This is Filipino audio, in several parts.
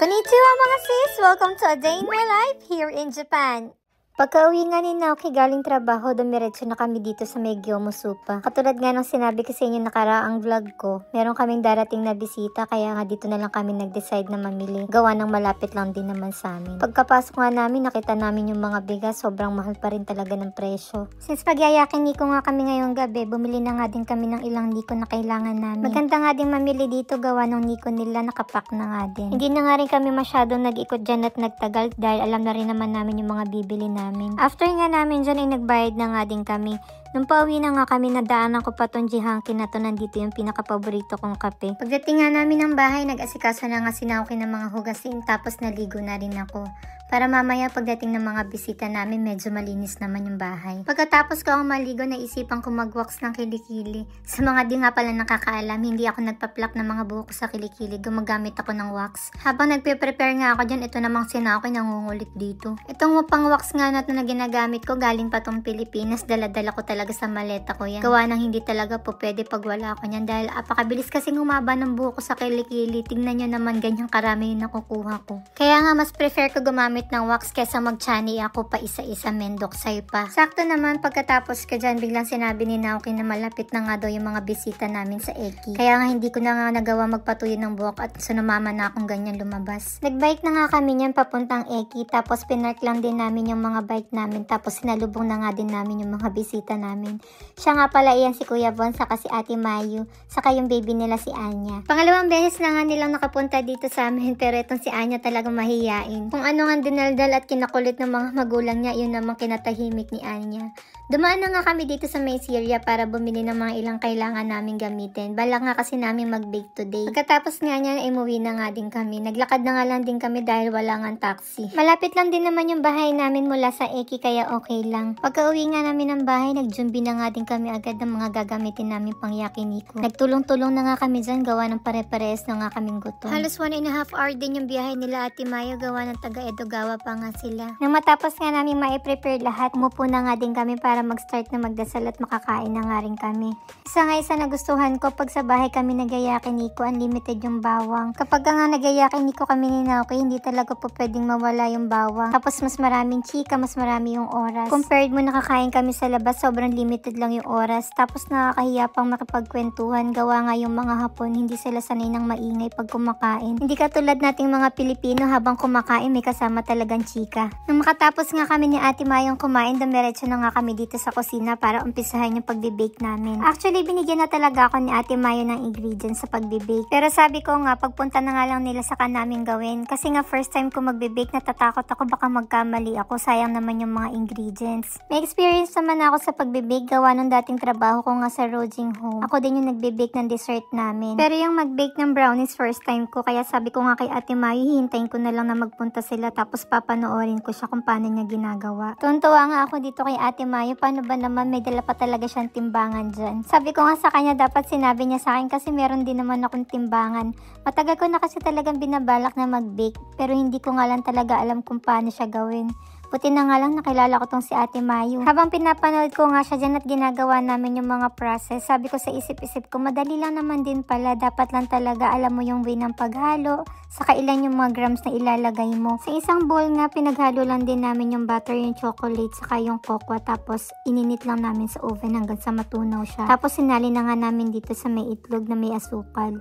Konnichiwa mga sis! Welcome to a day in my life here in Japan. Pagka-uwi nga ni Naoki galing trabaho, dumiretso na kami dito sa may Gyomusupa. Katulad nga ng sinabi ko sa inyo nakaraang vlog ko, meron kaming darating na bisita kaya nga dito na lang kami nag-decide na mamili. Gawa ng malapit lang din naman sa amin. Pagkapasok nga namin, nakita namin yung mga bigas, sobrang mahal pa rin talaga ng presyo. Since pagyayakin niko nga kami ngayong gabi, bumili na nga din kami ng ilang niko na kailangan namin. Maganda nga din mamili dito gawa ng niko nila nakapack na nga din. Hindi na nga rin kami masyadong nag-ikot dyan at nagtagal dahil alam na rin naman namin yung mga bibili namin. After nga namin dyan ay nagbayad na nga din kami. Nung pauwi na nga kami, nadaanan ko pa tong Jihanki na to, nandito yung pinaka-paborito kong kape. Pagdating nga namin ng bahay, nag-asikaso na nga si Naoki ng mga hugasin tapos naligo na rin ako. Para mamaya pagdating ng mga bisita namin, medyo malinis naman yung bahay. Pagkatapos ko maligo, naisipan ko mag-wax ng kilikili. Sa mga di nga pala nakakaalam, hindi ako nagpa-pluck ng mga buhok sa kilikili. Gumagamit ako ng wax. Habang nagpe-prepare nga ako dyan, ito namang si Naoki nangungulit dito. Itong pang-wax nga na ginagamit ko, galing pa tong Pilipinas. Dala-dala ko talaga sa maleta ko yan. Gawa ng hindi talaga po pwede pag wala ako yan. Dahil apakabilis kasing humaba ng buhok ko sa kilikili. Tingnan nyo naman ganyang karami yung nakukuha ko. Kaya nga mas prefer ko gumamit ng wax kesa mag-chani ako pa isa-isa mendoksay pa. Sakto naman pagkatapos ka dyan, biglang sinabi ni Naoki na malapit na nga daw yung mga bisita namin sa Eki. Kaya nga hindi ko na nga nagawa magpatuyo ng buhok at sumama na akong ganyan lumabas. Nagbike na nga kami niyan papuntang Eki tapos pinark lang din namin yung mga bike namin tapos sinalubong na nga din namin yung mga bisita namin. Siya nga pala iyan si Kuya Von saka si Ate Mayu saka yung baby nila si Anya. Pangalawang beses na nga nilang nakapunta dito sa amin pero itong si Anya talagang mahiyain. Kung ano nga dinaldal at kinakulit ng mga magulang niya, yun namang kinatahimik ni Anya. Dumaan na nga kami dito sa May Syria para bumili ng mga ilang kailangan namin gamitin. Balak nga kasi namin mag-bake today. Pagkatapos nga niya, umuwi na nga din kami. Naglakad na nga lang din kami dahil wala nga taxi. Malapit lang din naman yung bahay namin mula sa Eki kaya okay lang. Pagka-uwi nga namin ng bahay, nagjumbi na nga din kami agad ng mga gagamitin namin pang yakiniko. Nagtulong-tulong na nga kami dyan, gawa ng pare-pares na nga kaming gutom. Halos 1.5 hour din yung biyahe nila Ate Mayo, gawa ng taga-Edogawa pa nga sila. Nang matapos nga namin ma-prepare lahat, umupo na nga din kami para mag-start na magdasal at makakain na nga rin kami. Isa na gustuhan ko pag sa bahay kami nag-yakiniko, unlimited yung bawang. Kapag nga nag-yakiniko kami ni Naoki, hindi talaga po pwedeng mawala yung bawang. Tapos mas maraming chika, mas marami yung oras. Compared mo nakakain kami sa labas, sobrang limited lang yung oras. Tapos nakakahiya pang makipagkwentuhan, gawa nga yung mga Hapon, hindi sila sanay ng maingay pag kumakain. Hindi katulad nating mga Pilipino, habang kumakain may kasama talagang chika. Nung makatapos nga kami ni Ate Mayong kumain, dumiretso na nga kami dito sa kusina para umpisahan yung pagbe-bake namin. Actually, binigyan na talaga ako ni Ate Mayo ng ingredients sa pagbe-bake. Pero sabi ko nga, pagpunta na nga lang nila sa namin gawin. Kasi nga first time ko magbe-bake, natatakot ako baka magkamali ako. Sayang naman yung mga ingredients. May experience naman ako sa pagbe-bake, gawa ng dating trabaho ko nga sa Rojing Home. Ako din yung nagbe-bake ng dessert namin. Pero yung mag-bake ng brownies first time ko, kaya sabi ko nga kay Ate Mayo, hihintayin ko na lang na magpunta sila tapos papanoorin ko siya kung paano niya ginagawa. Tuntua nga ako dito kay Ate Mayo, paano ba naman may dala pa talaga siyang timbangan dyan. Sabi ko nga sa kanya, dapat sinabi niya sa akin kasi meron din naman akong timbangan. Matagal ko na kasi talagang binabalak na mag-bake, pero hindi ko nga lang talaga alam kung paano siya gawin. Buti na nga lang nakilala ko tong si Ate Mayu. Habang pinapanood ko nga siya dyan at ginagawa namin yung mga process, sabi ko sa isip-isip ko, madali lang naman din pala. Dapat lang talaga alam mo yung way ng paghalo, saka ilan yung mga grams na ilalagay mo. Sa isang bowl nga, pinaghalo lang din namin yung butter, yung chocolate, saka yung cocoa. Tapos ininit lang namin sa oven hanggang sa matunaw siya. Tapos sinali na nga namin dito sa may itlog na may asukal.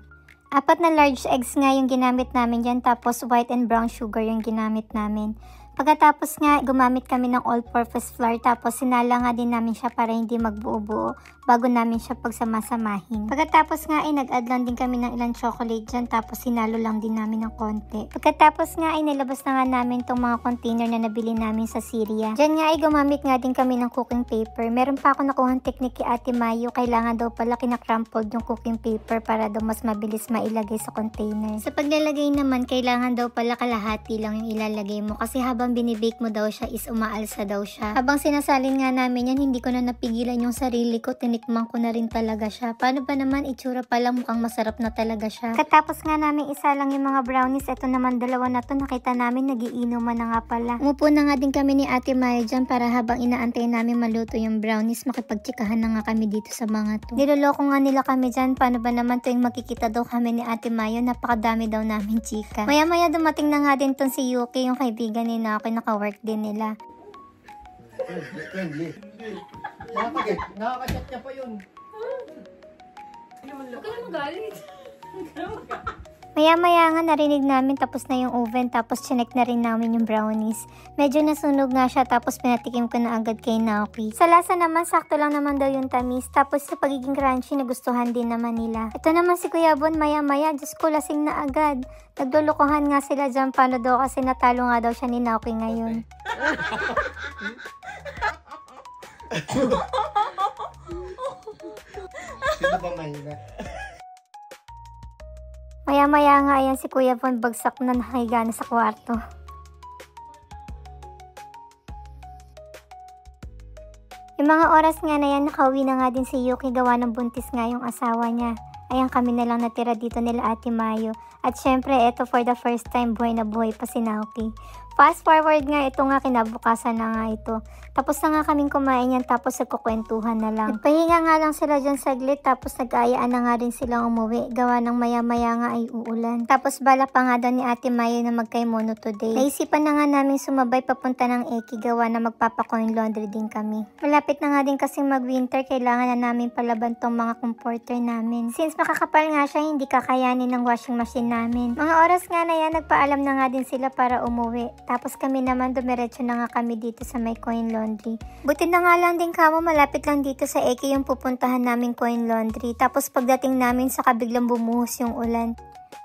4 na large eggs nga yung ginamit namin dyan, tapos white and brown sugar yung ginamit namin. Pagkatapos nga, gumamit kami ng all-purpose flour tapos sinala nga din namin siya para hindi magbuo-buo bago namin siya pagsamasamahin. Pagkatapos nga ay nag-add lang din kami ng ilang chocolate dyan tapos sinalo lang din namin ng konti. Pagkatapos nga ay nilabas na nga namin tong mga container na nabili namin sa Syria. Dyan nga ay gumamit nga din kami ng cooking paper. Meron pa ako nakuhang technique kay Ate Mayo, kailangan daw pala kinakrampled yung cooking paper para daw mas mabilis mailagay sa container. Sa paglalagay naman, kailangan daw pala kalahati lang yung ilalagay mo kasi habang habang binibake mo daw siya is umaalsa daw siya. Habang sinasalin nga namin yan, hindi ko na napigilan yung sarili ko. Tinikman ko na rin talaga siya. Paano ba naman itsura pa lang, mukhang masarap na talaga siya. Katapos nga namin isa lang yung mga brownies, ito naman dalawa na to, nakita namin nagiinuman na nga pala. Umupo na nga din kami ni Ate Mayo dyan para habang inaantay namin maluto yung brownies, makipagtsikahan na nga kami dito sa mga to. Niloloko nga nila kami dyan, paano ba naman tuwing makikita daw kami ni Ate Mayo, napakadami daw namin chika. Maya-maya dumating na nga din tong si Yuki, yung kaibigan ni Naoki, naka-work din nila. Nakakachat niya pa yun. Huwag ka na magalit. Maya-maya nga narinig namin tapos na yung oven, tapos chinek na rin namin yung brownies. Medyo nasunog nga siya, tapos pinatikim ko na agad kay Naoki. Sa lasa naman, sakto lang naman daw yung tamis, tapos sa pagiging crunchy, nagustuhan din naman nila. Ito naman si Kuya Bon, maya-maya, Diyos ko, lasing na agad. Naglulukuhan nga sila dyan, paano daw kasi natalo nga daw siya ni Naoki ngayon. Sino ba mahina? Maya-maya nga ayan si Kuya Bon, bagsak na nakahiga na sa kwarto. Yung mga oras nga na yan, nakauwi na nga din si Yuki, gawa ng buntis nga yung asawa niya. Ayan, kami na lang natira dito nila Ate Mayo. At syempre, eto for the first time, buhay na buhay pa si Naoki. Fast forward nga, ito nga kinabukasan na nga ito. Tapos na nga kaming kumain yan, tapos nagkukwentuhan na lang. Nagpahinga nga lang sila dyan saglit, tapos nag-aayaan na nga rin silang umuwi. Gawa ng maya-maya nga ay uulan. Tapos bala pa nga daw ni Ate Mayo na magkaimono today. Naisipan na nga namin sumabay papunta ng Eki, gawa na magpapacoin laundry din kami. Malapit na nga din kasing mag-winter, kailangan na namin palaban tong mga comforter namin. Since makakapal nga siya, hindi kakayanin ng washing machine namin. Mga oras nga na yan, nagpaalam na nga din sila para umuwi. Tapos kami naman dumiretso na nga kami dito sa may coin laundry. Buti na nga lang din kamo, malapit lang dito sa Eki yung pupuntahan namin coin laundry. Tapos pagdating namin saka biglang bumuhos yung ulan.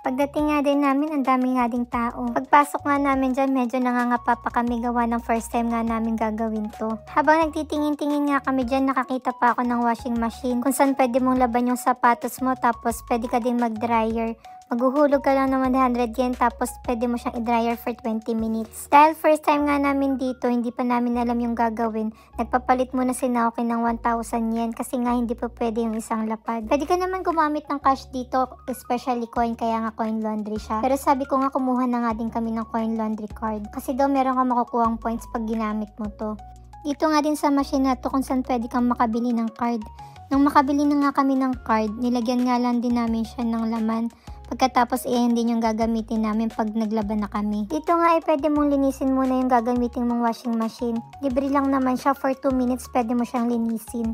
Pagdating nga din namin, ang dami nga ding tao. Pagpasok nga namin dyan, medyo nangangapa pa kami, gawa ng first time nga namin gagawin to. Habang nagtitingin-tingin nga kami dyan, nakakita pa ako ng washing machine kung saan pwede mong laban yung sapatos mo, tapos pwede ka din mag-dryer. Maghuhulog ka lang ng 100 yen, tapos pwede mo siyang i-dryer for 20 minutes. Dahil first time nga namin dito, hindi pa namin alam yung gagawin, nagpapalit muna si Naoki ng 1,000 yen kasi nga hindi pa pwede yung isang lapad. Pwede ka naman gumamit ng cash dito, especially coin, kaya nga coin laundry siya. Pero sabi ko nga, kumuha na nga din kami ng coin laundry card. Kasi daw meron ka makukuhang points pag ginamit mo to. Dito nga din sa machine na to kung saan pwede kang makabili ng card. Nung makabili na nga kami ng card, nilagyan nga lang din namin siya ng laman. Pagkatapos hindi yung gagamitin namin pag naglaban na kami. Dito nga ay pwede mong linisin muna yung gagamitin mong washing machine. Libre lang naman siya, for 2 minutes pwede mo siyang linisin.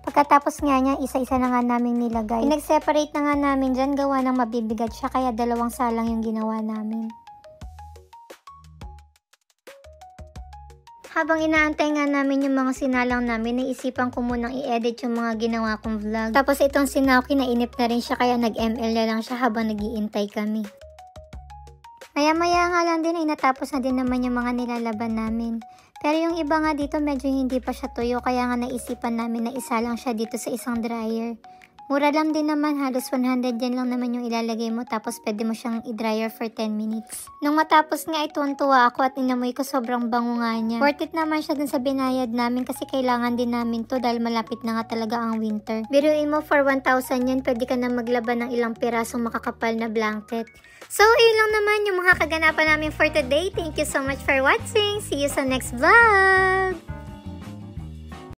Pagkatapos nga niya, isa-isa na nga namin nilagay. Pinag-separate na nga namin dyan, gawa ng mabibigat siya, kaya 2 salang yung ginawa namin. Habang inaantay nga namin yung mga sinalang namin, naisipan ko munang i-edit yung mga ginawa kong vlog. Tapos itong si Naoki, nainip na rin siya, kaya nag-ML na lang siya habang nag-iintay kami. Maya-maya nga lang din ay natapos na din naman yung mga nilalaban namin. Pero yung iba nga dito medyo hindi pa siya tuyo, kaya nga naisipan namin na isa lang siya dito sa isang dryer. Mura lang din naman, halos 100 yen lang naman yung ilalagay mo, tapos pwede mo siyang i-dryer for 10 minutes. Nung matapos nga tuwa ako at inamoy ko, sobrang bango nga niya. Worth it naman siya dun sa binayad namin kasi kailangan din namin to dahil malapit na nga talaga ang winter. Biruin mo, for 1,000 yen, pwede ka na maglaban ng ilang pirasong makakapal na blanket. So, ayun lang naman yung mga kaganapan namin for today. Thank you so much for watching. See you sa next vlog!